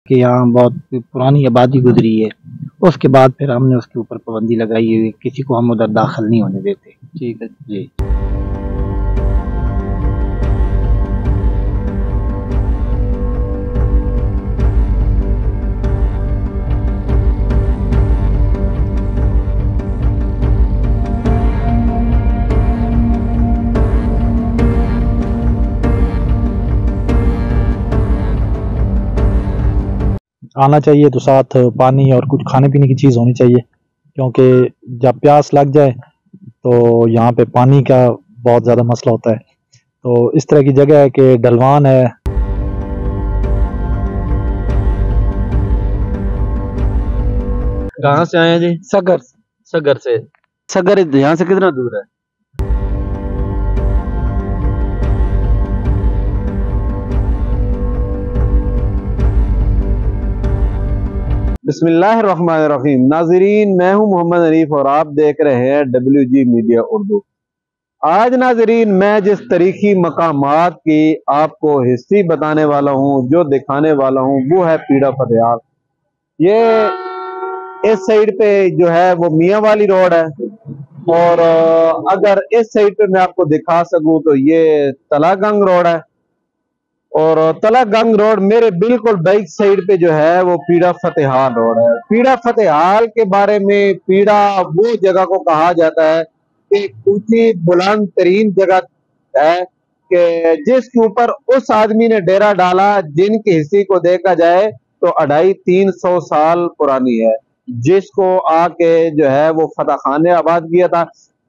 کہ یہاں بہت پرانی آبادی گزری ہے، اس کے بعد پھر ہم نے اس کے اوپر پابندی لگائی ہوئی، کسی کو ہم ادھر داخل نہیں ہونے دیتے۔ ٹھیک ہے جی آنا چاہیے تو ساتھ پانی اور کچھ کھانے پینے کی چیز ہونی چاہیے، کیونکہ جب پیاس لگ جائے تو یہاں پہ پانی کا بہت زیادہ مسئلہ ہوتا ہے۔ تو اس طرح کی جگہ ہے کہ ڈھلوان ہے۔ کہاں سے آئے ہیں جی؟ سگر سگر سے۔ سگر یہاں سے کتنا دور ہے؟ بسم اللہ الرحمن الرحیم۔ ناظرین، میں ہوں محمد حنیف اور آپ دیکھ رہے ہیں WG میڈیا اردو۔ آج ناظرین میں جس تاریخی مقامات کی آپ کو ہسٹری بتانے والا ہوں، جو دکھانے والا ہوں، وہ ہے پیڑا فتحال۔ یہ اس سائیڈ پہ جو ہے وہ میاں والی روڈ ہے، اور اگر اس سائیڈ پہ میں آپ کو دکھا سکوں تو یہ تلا گنگ روڈ ہے، اور تلا گنگ روڈ میرے بالکل بیک سائیڈ پہ جو ہے وہ پیڑا فتحال روڈ ہے۔ پیڑا فتحال کے بارے میں، پیڑا وہ جگہ کو کہا جاتا ہے کہ اونچی بلند ترین جگہ ہے کہ جس کے اوپر اس آدمی نے ڈیرا ڈالا جن کی ہسٹری کو دیکھا جائے تو 250-300 سال پرانی ہے، جس کو آ کے جو ہے وہ فتح خان نے آباد کیا تھا۔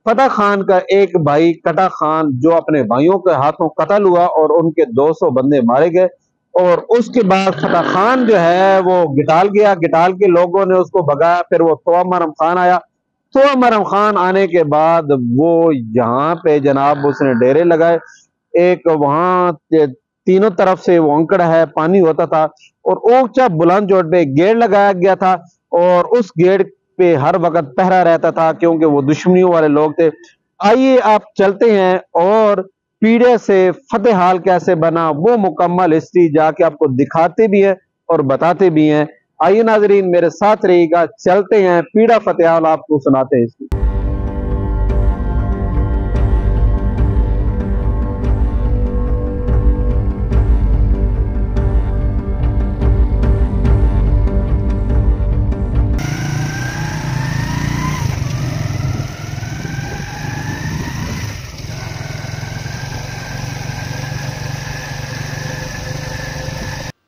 فتح خان کا ایک بھائی کٹا خان جو اپنے بھائیوں کے ہاتھوں قتل ہوا اور ان کے 200 بندے مارے گئے، اور اس کے بعد فتح خان جو ہے وہ گٹال گیا، گٹال کے لوگوں نے اس کو بھگایا، پھر وہ توام مرم خان آیا۔ توام مرم خان آنے کے بعد وہ یہاں پہ جناب اس نے ڈیرے لگائے، ایک وہاں تینوں طرف سے وہ انکڑ ہے، پانی ہوتا تھا، اور اونچا بلند چوٹ پہ گیٹ لگایا گیا تھا، اور اس گیٹ پہ ہر وقت پہرا رہتا تھا کیونکہ وہ دشمنیوں والے لوگ تھے۔ آئیے آپ چلتے ہیں اور پیڑے سے فتحال کیسے بنا وہ مکمل ہسٹری جا کے آپ کو دکھاتے بھی ہیں اور بتاتے بھی ہیں۔ آئیے ناظرین میرے ساتھ رہیے گا، چلتے ہیں پیڑا فتحال آپ کو سناتے ہیں ہسٹری۔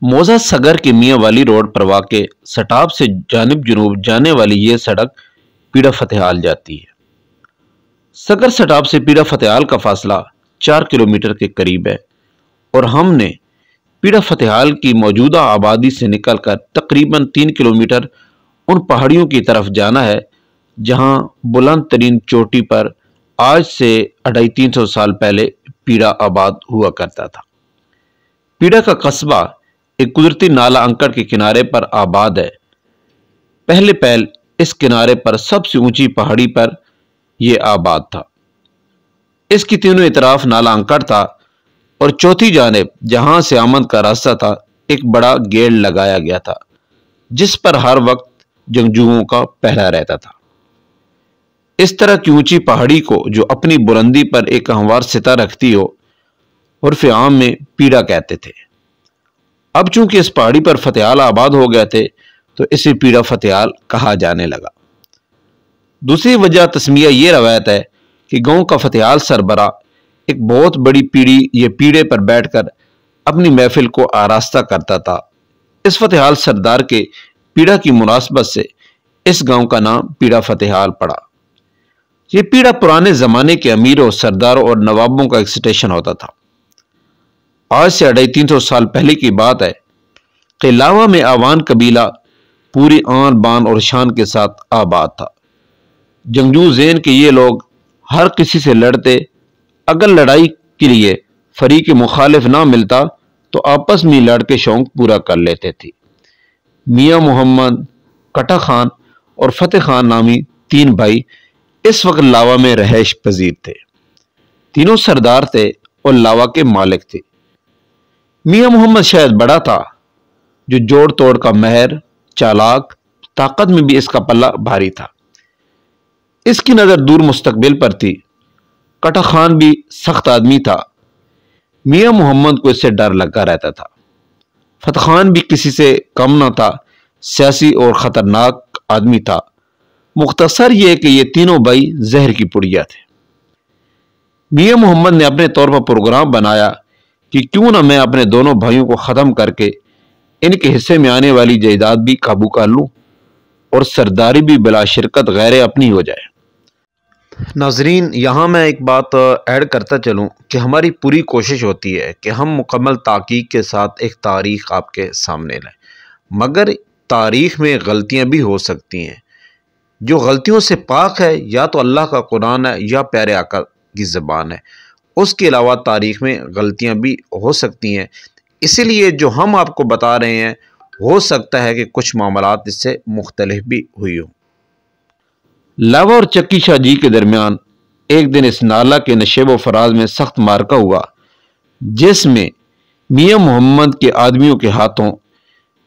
موزہ سگر کے میاں والی روڈ پر واقع سٹاپ سے جانب جنوب جانے والی یہ سڑک پیڑا فتحال جاتی ہے۔ سگر سٹاپ سے پیڑا فتحال کا فاصلہ 4 کلومیٹر کے قریب ہے، اور ہم نے پیڑا فتحال کی موجودہ آبادی سے نکل کر تقریباً 3 کلومیٹر ان پہاڑیوں کی طرف جانا ہے جہاں بلند ترین چوٹی پر آج سے 250-300 سال پہلے پیڑا آباد ہوا کرتا تھا۔ پیڑا کا قصبہ ایک قدرتی نالہ انکڑ کے کنارے پر آباد ہے۔ پہلے پہل اس کنارے پر سب سے اونچی پہاڑی پر یہ آباد تھا۔ اس کی تینوں اطراف نالہ انکڑ تھا، اور چوتھی جانب جہاں سے آمد کا راستہ تھا ایک بڑا گیٹ لگایا گیا تھا جس پر ہر وقت جنگجوؤں کا پہرا رہتا تھا۔ اس طرح کی اونچی پہاڑی کو جو اپنی بلندی پر ایک ہموار سطح رکھتی ہو عرف عام میں پیڑا کہتے تھے۔ اب چونکہ اس پہاڑی پر فتحال آباد ہو گئے تھے تو اسے پیڑا فتحال کہا جانے لگا۔ دوسری وجہ تسمیہ یہ روایت ہے کہ گاؤں کا فتحال سربراہ ایک بہت بڑی پیڑھی یا پیڑے پر بیٹھ کر اپنی محفل کو آراستہ کرتا تھا۔ اس فتحال سردار کے پیڑا کی مناسبت سے اس گاؤں کا نام پیڑا فتحال پڑا۔ یہ پیڑا پرانے زمانے کے امیروں، سرداروں اور نوابوں کا ایک سٹیشن ہوتا تھا۔ آج سے 250-300 سال پہلے کی بات ہے کہ لاوا میں آوان قبیلہ پوری آن بان اور شان کے ساتھ آباد تھا۔ جنگجو ذہن کے یہ لوگ ہر کسی سے لڑتے، اگر لڑائی کے لیے فریق مخالف نہ ملتا تو آپس میں لڑ کے شوق پورا کر لیتے تھے۔ میاں محمد، کٹا خان اور فتح خان نامی 3 بھائی اس وقت لاوا میں رہائش پذیر تھے۔ تینوں سردار تھے اور لاوا کے مالک تھے۔ میاں محمد شاید بڑا تھا، جو جوڑ توڑ کا ماہر، چالاک، طاقت میں بھی اس کا پلہ بھاری تھا۔ اس کی نظر دور مستقبل پر تھی۔ کٹا خان بھی سخت آدمی تھا۔ میاں محمد کو اس سے ڈر لگا رہتا تھا۔ فتح خان بھی کسی سے کم نہ تھا، سیاسی اور خطرناک آدمی تھا۔ مختصر یہ کہ یہ تینوں بھائی زہر کی پڑیا تھے۔ میاں محمد نے اپنے طور پر پروگرام بنایا کہ کیوں نہ میں اپنے دونوں بھائیوں کو ختم کر کے ان کے حصے میں آنے والی جائیداد بھی قابو کر لوں اور سرداری بھی بلا شرکت غیر اپنی ہو جائے۔ ناظرین، یہاں میں ایک بات ایڈ کرتا چلوں کہ ہماری پوری کوشش ہوتی ہے کہ ہم مکمل تحقیق کے ساتھ ایک تاریخ آپ کے سامنے لائیں، مگر تاریخ میں غلطیاں بھی ہو سکتی ہیں۔ جو غلطیوں سے پاک ہے یا تو اللہ کا قرآن ہے یا پیارے آقا کی زبان ہے، اس کے علاوہ تاریخ میں غلطیاں بھی ہو سکتی ہیں۔ اسی لیے جو ہم آپ کو بتا رہے ہیں ہو سکتا ہے کہ کچھ معاملات اس سے مختلف بھی ہوئی ہوں۔ لاوا اور چکی شاہ جی کے درمیان ایک دن اس نالہ کے نشیب و فراز میں سخت مارکا ہوا، جس میں میاں محمد کے آدمیوں کے ہاتھوں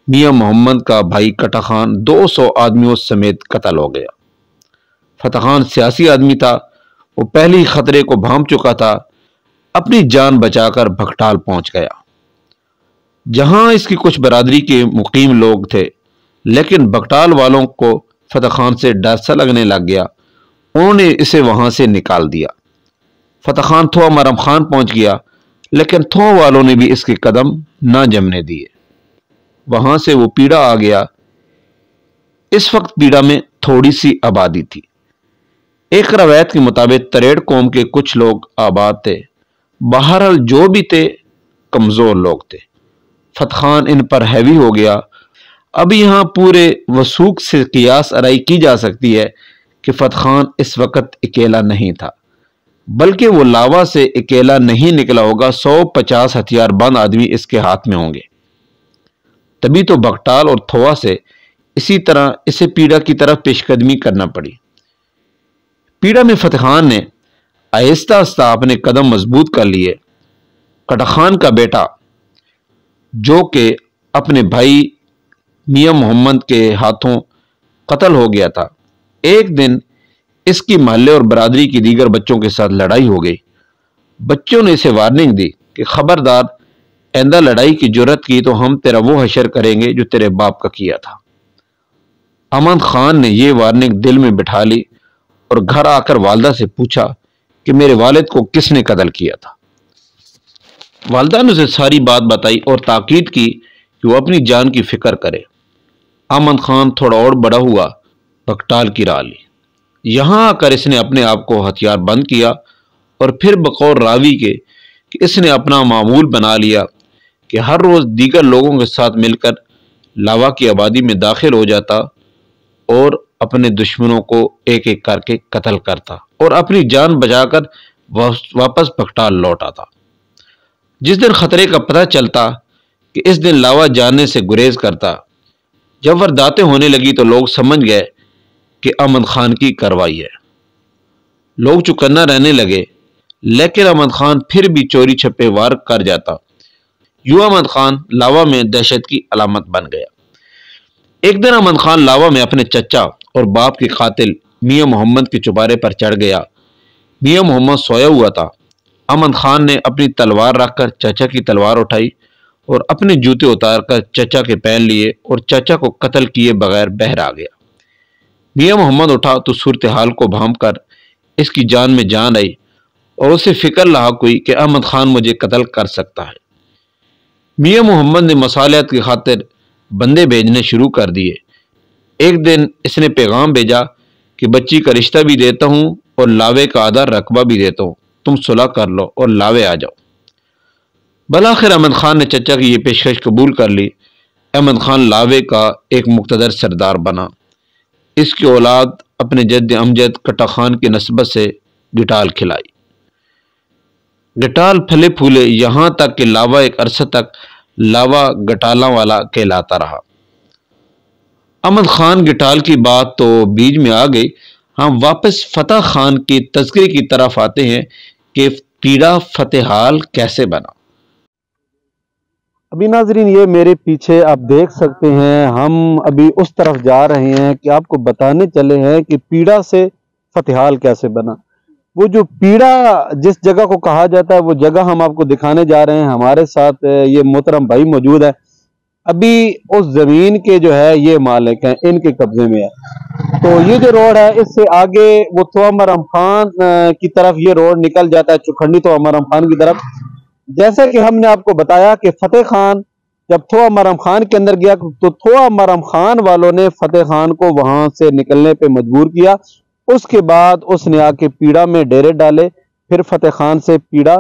میاں محمد کا بھائی کٹا خان 200 آدمیوں سمیت قتل ہو گیا۔ فتح خان سیاسی آدمی تھا، وہ پہلے ہی خطرے کو بھانپ چکا تھا، اپنی جان بچا کر بھکٹال پہنچ گیا، جہاں اس کی کچھ برادری کے مقیم لوگ تھے، لیکن بھکٹال والوں کو فتح خان سے ڈر سا لگنے لگ گیا، انہوں نے اسے وہاں سے نکال دیا۔ فتح خان تھوا مرم خان پہنچ گیا، لیکن تھوا والوں نے بھی اس کے قدم نہ جمنے دیے، وہاں سے وہ پیڑا آ گیا۔ اس وقت پیڑا میں تھوڑی سی آبادی تھی۔ ایک روایت کے مطابق تریڑ قوم کے کچھ لوگ آباد تھے، بہرحال جو بھی تھے کمزور لوگ تھے۔ فتح خان ان پر ہیوی ہو گیا۔ اب یہاں پورے وثوق سے قیاس آرائی کی جا سکتی ہے کہ فتح خان اس وقت اکیلا نہیں تھا، بلکہ وہ لاوا سے اکیلا نہیں نکلا ہوگا، 150 ہتھیار بند آدمی اس کے ہاتھ میں ہوں گے۔ تبھی تو بھکٹال اور تھوا سے اسی طرح اسے پیڑا کی طرف پیش قدمی کرنا پڑی۔ پیڑا میں فتح خان نے آہستہ آہستہ اپنے قدم مضبوط کر لیے۔ کٹا خان کا بیٹا جو کہ اپنے بھائی میاں محمد کے ہاتھوں قتل ہو گیا تھا، ایک دن اس کی محلے اور برادری کی دیگر بچوں کے ساتھ لڑائی ہو گئی۔ بچوں نے اسے وارننگ دی کہ خبردار، آئندہ لڑائی کی جرت کی تو ہم تیرا وہ حشر کریں گے جو تیرے باپ کا کیا تھا۔ احمد خان نے یہ وارننگ دل میں بٹھا لی اور گھر آ کر والدہ سے پوچھا کہ میرے والد کو کس نے قتل کیا تھا۔ والدہ نے اسے ساری بات بتائی اور تاکید کی کہ وہ اپنی جان کی فکر کرے۔ احمد خان تھوڑا اور بڑا ہوا، بھکٹال کی راہ لی۔ یہاں آ کر اس نے اپنے آپ کو ہتھیار بند کیا اور پھر بقول راوی کے کہ اس نے اپنا معمول بنا لیا کہ ہر روز دیگر لوگوں کے ساتھ مل کر لاوا کی آبادی میں داخل ہو جاتا اور اپنے دشمنوں کو ایک ایک کر کے قتل کرتا اور اپنی جان بچا کر واپس بھکٹال لوٹ آتا۔ جس دن خطرے کا پتہ چلتا کہ اس دن لاوا جانے سے گریز کرتا۔ جب وارداتیں ہونے لگی تو لوگ سمجھ گئے کہ احمد خان کی کارروائی ہے۔ لوگ چوکنا رہنے لگے، لیکن احمد خان پھر بھی چوری چھپے وار کر جاتا۔ یوں احمد خان لاوا میں دہشت کی علامت بن گیا۔ ایک دن احمد خان لاوا میں اپنے چچا اور باپ کے قاتل میاں محمد کے چوبارے پر چڑھ گیا۔ میاں محمد سویا ہوا تھا۔ احمد خان نے اپنی تلوار رکھ کر چچا کی تلوار اٹھائی اور اپنے جوتے اتار کر چچا کے پہن لیے اور چچا کو قتل کیے بغیر باہر آ گیا۔ میاں محمد اٹھا تو صورتحال کو بھانپ کر اس کی جان میں جان آئی اور اسے فکر لاحق ہوئی کہ احمد خان مجھے قتل کر سکتا ہے۔ میاں محمد نے مصالحت کی خاطر بندے بھیجنے شروع کر دیے۔ ایک دن اس نے پیغام بھیجا کہ بچی کا رشتہ بھی دیتا ہوں اور لاوے کا آدھا رقبہ بھی دیتا ہوں، تم صلح کر لو اور لاوے آ جاؤ۔ بالآخر احمد خان نے چچا کی یہ پیشکش قبول کر لی۔ احمد خان لاوے کا ایک مقتدر سردار بنا۔ اس کی اولاد اپنے جد امجد کٹا خان کی نسبت سے گٹال کھلائی۔ گٹال پھلے پھولے یہاں تک کہ لاوا ایک عرصہ تک لاوا گٹالاں والا کہلاتا رہا۔ احمد خان گٹال کی بات تو بیچ میں آ گئی۔ ہم واپس فتح خان کے تذکرے کی طرف آتے ہیں کہ پیڑا فتح حال کیسے بنا۔ ابھی ناظرین یہ میرے پیچھے آپ دیکھ سکتے ہیں، ہم ابھی اس طرف جا رہے ہیں کہ آپ کو بتانے چلے ہیں کہ پیڑا سے فتحال کیسے بنا۔ وہ جو پیڑا جس جگہ کو کہا جاتا ہے وہ جگہ ہم آپ کو دکھانے جا رہے ہیں۔ ہمارے ساتھ یہ محترم بھائی موجود ہے، ابھی اس زمین کے جو ہے یہ مالک ہیں، ان کے قبضے میں ہے۔ تو یہ جو روڈ ہے اس سے آگے وہ تھوا مرم خان کی طرف یہ روڈ نکل جاتا ہے، چوکھنڈی تھوا مرم خان کی طرف۔ جیسا کہ ہم نے آپ کو بتایا کہ فتح خان جب تھوا مرم خان کے اندر گیا تو تھوا مرم خان والوں نے فتح خان کو وہاں سے نکلنے پہ مجبور کیا۔ اس کے بعد اس نے آ کے پیڑا میں ڈیرے ڈالے، پھر فتح خان سے پیڑا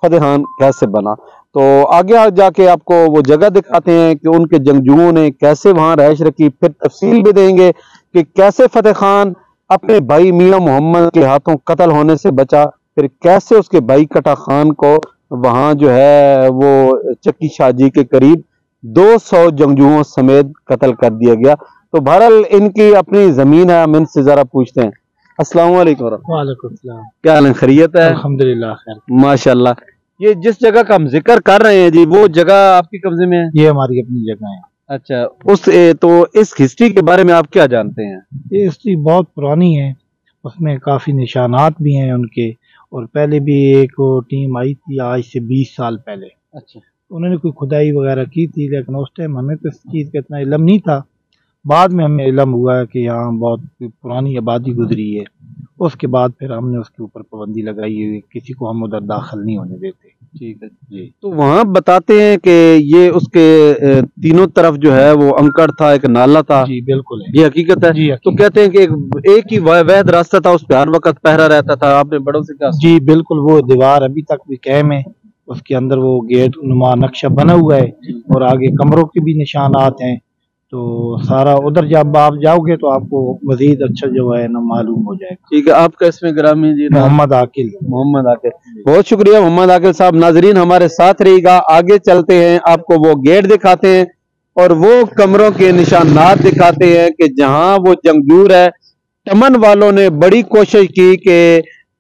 فتح خان کیسے بنا۔ تو آگے جا کے آپ کو وہ جگہ دکھاتے ہیں کہ ان کے جنگجوؤں نے کیسے وہاں رہائش رکھی، پھر تفصیل بھی دیں گے کہ کیسے فتح خان اپنے بھائی میاں محمد کے ہاتھوں قتل ہونے سے بچا، پھر کیسے اس کے بھائی کٹا خان کو وہاں جو ہے وہ چکی شاہ جی کے قریب 200 جنگجوؤں سمیت قتل کر دیا گیا۔ تو بہرحال ان کی اپنی زمین ہے، ہم ان سے ذرا پوچھتے ہیں۔ السلام علیکم ورحمۃ اللہ۔ وعلیکم السلام۔ کیا حال ہے، خیریت ہے؟ الحمدللہ خیر۔ ماشاءاللہ۔ یہ جس جگہ کا ہم ذکر کر رہے ہیں جی، وہ جگہ آپ کی قبضے میں ہے؟ یہ ہماری اپنی جگہ ہے۔ اچھا، تو اس ہسٹری کے بارے میں آپ کیا جانتے ہیں؟ یہ ہسٹری بہت پرانی ہے، اس میں کافی نشانات بھی ہیں ان کے، اور پہلے بھی ایک ٹیم آئی تھی آج سے 20 سال پہلے۔ اچھا، انہوں نے کوئی کھدائی وغیرہ کی تھی، لیکن اس ٹائم ہمیں تو اس چیز کا اتنا علم نہیں تھا۔ بعد میں ہمیں علم ہوا ہے کہ یہاں بہت پرانی آبادی گزری ہے۔ اس کے بعد پھر ہم نے اس کے اوپر پابندی لگائی ہوئی، کسی کو ہم ادھر داخل نہیں ہونے دیتے۔ ٹھیک ہے جی، تو وہاں بتاتے ہیں کہ یہ اس کے تینوں طرف جو ہے وہ انکڑ تھا، ایک نالا تھا۔ جی بالکل ہے۔ یہ حقیقت ہے؟ جی تو حقیقت۔ کہتے ہیں کہ ایک ہی واحد راستہ تھا، اس پہ ہر وقت پہرا رہتا تھا۔ آپ نے بڑوں سے کیا؟ جی بالکل، وہ دیوار ابھی تک بھی قائم ہے، اس کے اندر وہ گیٹ نما نقشہ بنا ہوا ہے، اور آگے کمروں کے بھی نشانات ہیں۔ تو سارا ادھر جب آپ جاؤ گے تو آپ کو مزید اچھا جو ہے نا معلوم ہو جائے گا۔ ٹھیک ہے، آپ کا اس میں گرامی جی؟ محمد عاقل۔ محمد عاقل، بہت شکریہ محمد عاقل صاحب۔ ناظرین ہمارے ساتھ رہے گا، آگے چلتے ہیں، آپ کو وہ گیٹ دکھاتے ہیں اور وہ کمروں کے نشانات دکھاتے ہیں کہ جہاں وہ جنگجو ہے۔ چمن والوں نے بڑی کوشش کی کہ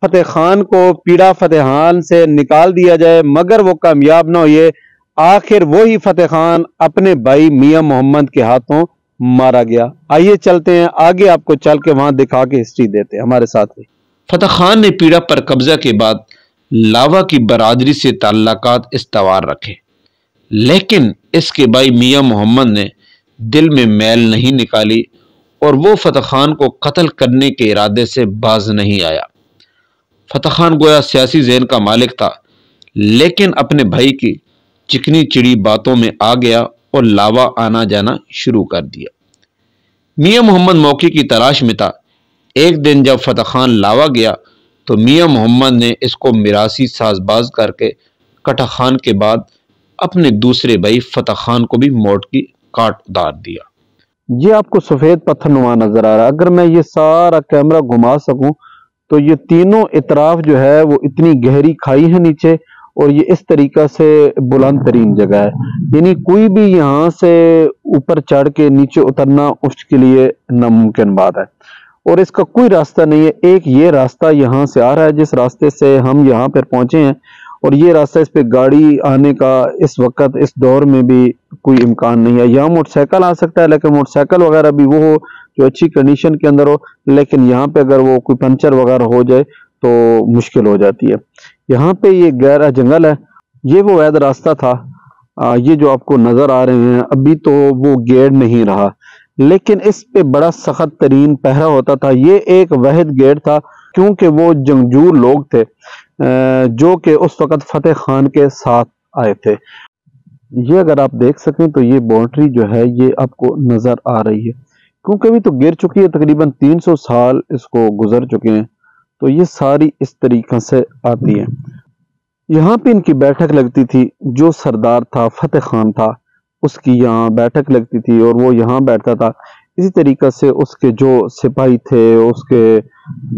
فتح خان کو پیڑا فتح خان سے نکال دیا جائے، مگر وہ کامیاب نہ ہوئے۔ آخر وہی فتح خان اپنے بھائی میاں محمد کے ہاتھوں مارا گیا۔ آئیے چلتے ہیں آگے، آپ کو چل کے وہاں دکھا کے ہسٹری دیتے ہیں، ہمارے ساتھ رہیے۔ فتح خان نے پیڑا پر قبضہ کے بعد لاوا کی برادری سے تعلقات استوار رکھے، لیکن اس کے بھائی میاں محمد نے دل میں میل نہیں نکالی اور وہ فتح خان کو قتل کرنے کے ارادے سے باز نہیں آیا۔ فتح خان گویا سیاسی ذہن کا مالک تھا، لیکن اپنے بھائی کی چکنی چڑی باتوں میں آ گیا اور لاوا آنا جانا شروع کر دیا۔ میاں محمد موقع کی تلاش میں تھا۔ ایک دن جب فتح خان لاوا گیا تو میاں محمد نے اس کو میراثی ساز باز کر کے کٹا خان کے بعد اپنے دوسرے بھائی فتح خان کو بھی موت کی کاٹ اتار دیا۔ یہ آپ کو سفید پتھر نما نظر آ رہا ہے، اگر میں یہ سارا کیمرہ گھما سکوں تو یہ تینوں اطراف جو ہے وہ اتنی گہری کھائی ہے نیچے، اور یہ اس طریقہ سے بلند ترین جگہ ہے، یعنی کوئی بھی یہاں سے اوپر چڑھ کے نیچے اترنا اس کے لیے ناممکن بات ہے، اور اس کا کوئی راستہ نہیں ہے۔ ایک یہ راستہ یہاں سے آ رہا ہے جس راستے سے ہم یہاں پر پہنچے ہیں، اور یہ راستہ اس پہ گاڑی آنے کا اس وقت اس دور میں بھی کوئی امکان نہیں ہے۔ یہاں موٹر سائیکل آ سکتا ہے، لیکن موٹر سائیکل وغیرہ بھی وہ ہو جو اچھی کنڈیشن کے اندر ہو، لیکن یہاں پہ اگر وہ کوئی پنچر وغیرہ ہو جائے تو مشکل ہو جاتی ہے۔ یہاں پہ یہ گہرا جنگل ہے، یہ وہ وحید راستہ تھا۔ یہ جو آپ کو نظر آ رہے ہیں ابھی تو وہ گیٹ نہیں رہا، لیکن اس پہ بڑا سخت ترین پہرا ہوتا تھا۔ یہ ایک واحد گیٹ تھا کیونکہ وہ جنگجو لوگ تھے جو کہ اس وقت فتح خان کے ساتھ آئے تھے۔ یہ اگر آپ دیکھ سکیں تو یہ باؤنڈری جو ہے یہ آپ کو نظر آ رہی ہے، کیونکہ ابھی تو گر چکی ہے، تقریباً 300 سال اس کو گزر چکے ہیں، تو یہ ساری اس طریقہ سے آتی ہے۔ یہاں پہ ان کی بیٹھک لگتی تھی، جو سردار تھا فتح خان تھا اس کی یہاں بیٹھک لگتی تھی اور وہ یہاں بیٹھتا تھا۔ اسی طریقہ سے اس کے جو سپاہی تھے، اس کے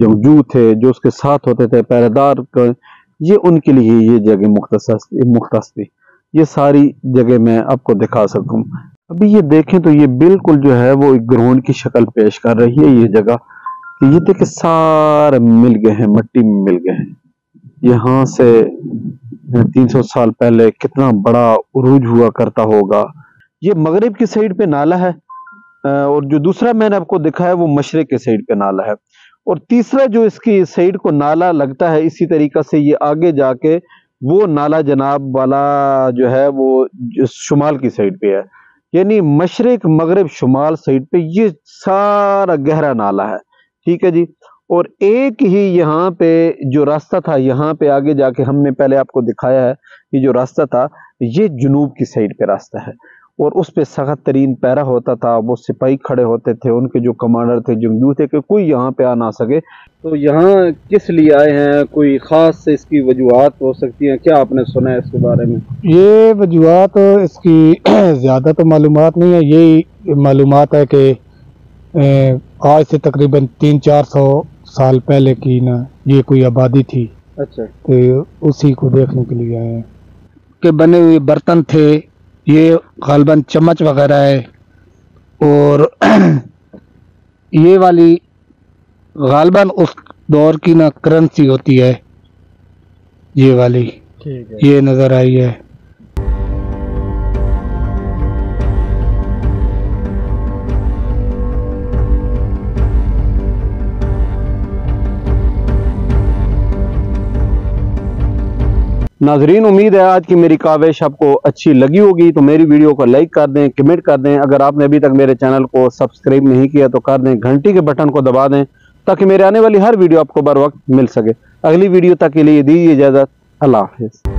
جنگجو تھے جو اس کے ساتھ ہوتے تھے، پہرے دار، یہ ان کے لیے یہ جگہ مختص تھی۔ یہ ساری جگہ میں آپ کو دکھا سکوں۔ ابھی یہ دیکھیں تو یہ بالکل جو ہے وہ ایک گراؤنڈ کی شکل پیش کر رہی ہے یہ جگہ، کہ یہ دیکھیں سارے مل گئے ہیں، مٹی میں مل گئے ہیں۔ یہاں سے 300 سال پہلے کتنا بڑا عروج ہوا کرتا ہوگا۔ یہ مغرب کی سائڈ پہ نالا ہے، اور جو دوسرا میں نے آپ کو دکھایا وہ مشرق کے سائڈ پہ نالا ہے، اور تیسرا جو اس کی سائڈ کو نالا لگتا ہے اسی طریقہ سے یہ آگے جا کے وہ نالا جناب والا جو ہے وہ شمال کی سائڈ پہ ہے، یعنی مشرق مغرب شمال سائڈ پہ یہ سارا گہرا نالا ہے، ٹھیک ہے جی۔ اور ایک ہی یہاں پہ جو راستہ تھا، یہاں پہ آگے جا کے ہم نے پہلے آپ کو دکھایا ہے، یہ جو راستہ تھا یہ جنوب کی سائڈ پہ راستہ ہے، اور اس پہ سخت ترین پیرا ہوتا تھا، وہ سپاہی کھڑے ہوتے تھے، ان کے جو کمانڈر تھے جنگجو تھے کہ کوئی یہاں پہ آ نہ سکے۔ تو یہاں کس لیے آئے ہیں، کوئی خاص اس کی وجوہات ہو سکتی ہیں، کیا آپ نے سنا ہے اس کے بارے میں؟ یہ وجوہات اس کی زیادہ تو معلومات نہیں ہے، یہی معلومات ہے کہ آج سے تقریباً 300-400 سال پہلے کی نا یہ کوئی آبادی تھی، اچھا، تو اسی کو دیکھنے کے لیے آئے ہیں کہ بنے ہوئے برتن تھے، یہ غالباً چمچ وغیرہ ہے، اور یہ والی غالباً اس دور کی نا کرنسی ہوتی ہے، یہ والی یہ نظر آئی ہے۔ ناظرین، امید ہے آج کی میری کاوش آپ کو اچھی لگی ہوگی، تو میری ویڈیو کو لائک کر دیں، کمنٹ کر دیں، اگر آپ نے ابھی تک میرے چینل کو سبسکرائب نہیں کیا تو کر دیں، گھنٹی کے بٹن کو دبا دیں تاکہ میرے آنے والی ہر ویڈیو آپ کو بر وقت مل سکے۔ اگلی ویڈیو تک کے لیے دیجیے اجازت، اللہ حافظ۔